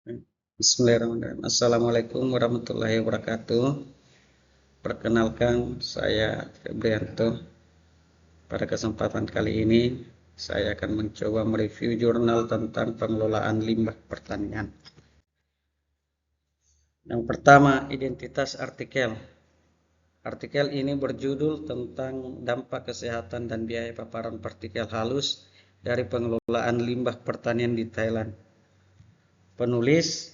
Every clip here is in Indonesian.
Bismillahirrahmanirrahim. Assalamualaikum warahmatullahi wabarakatuh. Perkenalkan, saya Febrianto. Pada kesempatan kali ini, saya akan mencoba mereview jurnal tentang pengelolaan limbah pertanian. Yang pertama, identitas artikel. Artikel ini berjudul tentang dampak kesehatan dan biaya paparan partikel halus dari pengelolaan limbah pertanian di Thailand. Penulis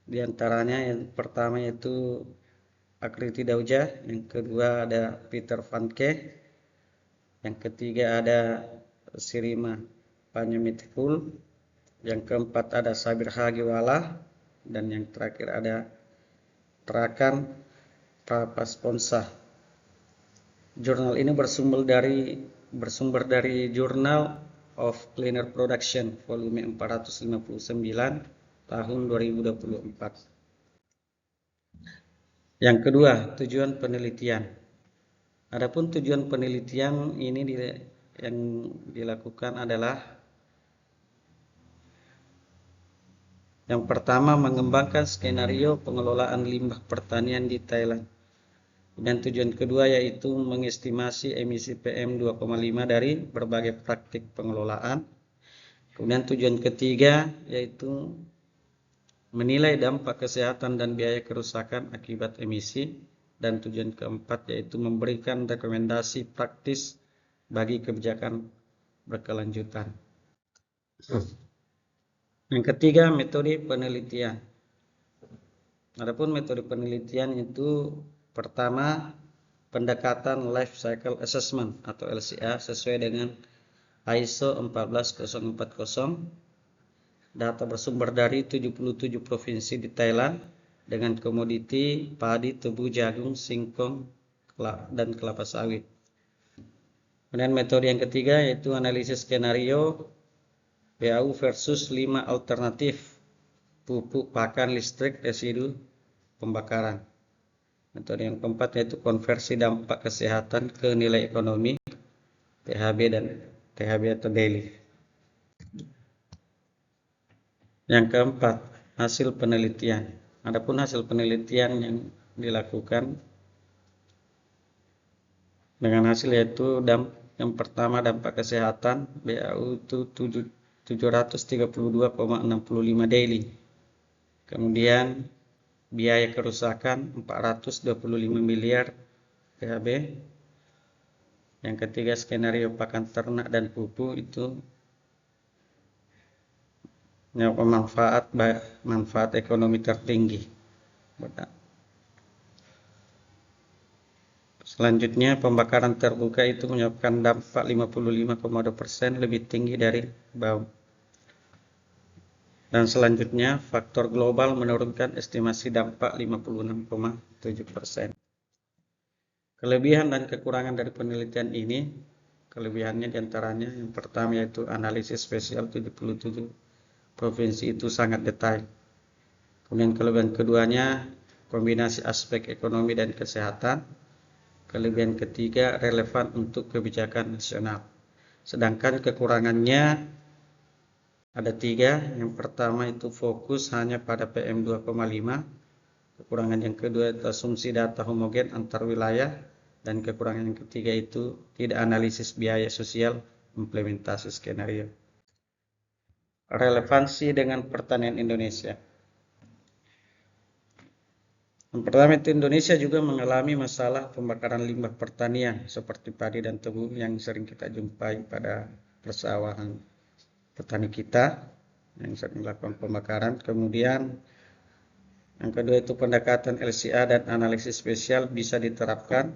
diantaranya yang pertama yaitu Akriti Dauja, yang kedua ada Peter Van Ke, yang ketiga ada Sirima Panyamitikul, yang keempat ada Sabir Hagiwala, dan yang terakhir ada Terakan Prapasponsah. Jurnal ini bersumber dari Journal of Cleaner Production volume 459 tahun 2024. Yang kedua, tujuan penelitian. Adapun tujuan penelitian ini yang dilakukan adalah yang pertama, mengembangkan skenario pengelolaan limbah pertanian di Thailand. Dan tujuan kedua yaitu mengestimasi emisi PM2,5 dari berbagai praktik pengelolaan. Kemudian tujuan ketiga yaitu menilai dampak kesehatan dan biaya kerusakan akibat emisi. Dan tujuan keempat yaitu memberikan rekomendasi praktis bagi kebijakan berkelanjutan. Yang ketiga, metode penelitian. Adapun metode penelitian itu pertama, pendekatan Life Cycle Assessment atau LCA sesuai dengan ISO 14040. Data bersumber dari 77 provinsi di Thailand dengan komoditi padi, tebu, jagung, singkong, dan kelapa sawit. Kemudian metode yang ketiga yaitu analisis skenario BAU versus 5 alternatif pupuk, pakan, listrik, residu, pembakaran. Metode yang keempat yaitu konversi dampak kesehatan ke nilai ekonomi, THB dan THB atau daily. Yang keempat, hasil penelitian. Adapun hasil penelitian yang dilakukan dengan hasil yaitu yang pertama dampak kesehatan BAU itu 732,65 daily. Kemudian biaya kerusakan 425 miliar THB. Yang ketiga, skenario pakan ternak dan pupuk itu manfaat ekonomi tertinggi. Selanjutnya, pembakaran terbuka itu menyebabkan dampak 55,2% lebih tinggi dari bau. Dan selanjutnya, faktor global menurunkan estimasi dampak 56,7%. Kelebihan dan kekurangan dari penelitian ini, kelebihannya diantaranya yang pertama yaitu analisis spesial 77 provinsi itu sangat detail. Kemudian kelebihan keduanya, kombinasi aspek ekonomi dan kesehatan. Kelebihan ketiga, relevan untuk kebijakan nasional. Sedangkan kekurangannya ada 3. Yang pertama itu fokus hanya pada PM2,5. Kekurangan yang kedua itu asumsi data homogen antar wilayah. Dan kekurangan yang ketiga itu tidak analisis biaya sosial implementasi skenario. Relevansi dengan pertanian Indonesia. Yang pertama itu Indonesia juga mengalami masalah pembakaran limbah pertanian seperti padi dan tebu yang sering kita jumpai pada persawahan petani kita yang sering melakukan pembakaran. Kemudian yang kedua itu pendekatan LCA dan analisis spesial bisa diterapkan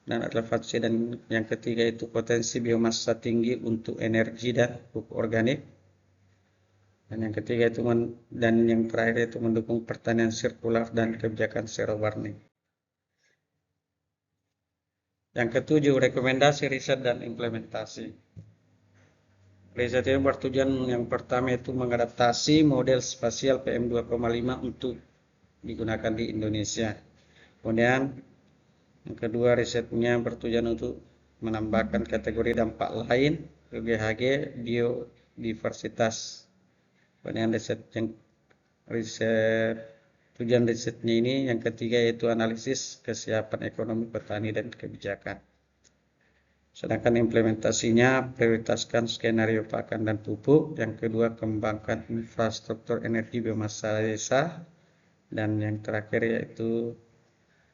dan relevansi, dan yang ketiga itu potensi biomasa tinggi untuk energi dan pupuk organik. Dan yang ketiga itu dan yang terakhir itu mendukung pertanian sirkular dan kebijakan zero warning. Yang ketujuh, rekomendasi riset dan implementasi. Riset ini bertujuan yang pertama itu mengadaptasi model spasial PM2,5 untuk digunakan di Indonesia. Kemudian yang kedua, risetnya bertujuan untuk menambahkan kategori dampak lain ke GHG biodiversitas. Kemudian riset yang riset, tujuan risetnya ini. Yang ketiga yaitu analisis kesiapan ekonomi petani dan kebijakan. Sedangkan implementasinya prioritaskan skenario pakan dan pupuk. Yang kedua, kembangkan infrastruktur energi biomasa desa. Dan yang terakhir yaitu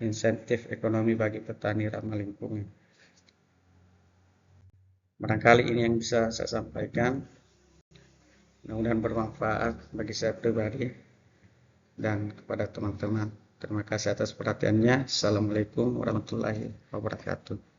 insentif ekonomi bagi petani ramah lingkungan. Barangkali ini yang bisa saya sampaikan. Mudah-mudahan bermanfaat bagi saya pribadi dan kepada teman-teman. Terima kasih atas perhatiannya. Assalamualaikum warahmatullahi wabarakatuh.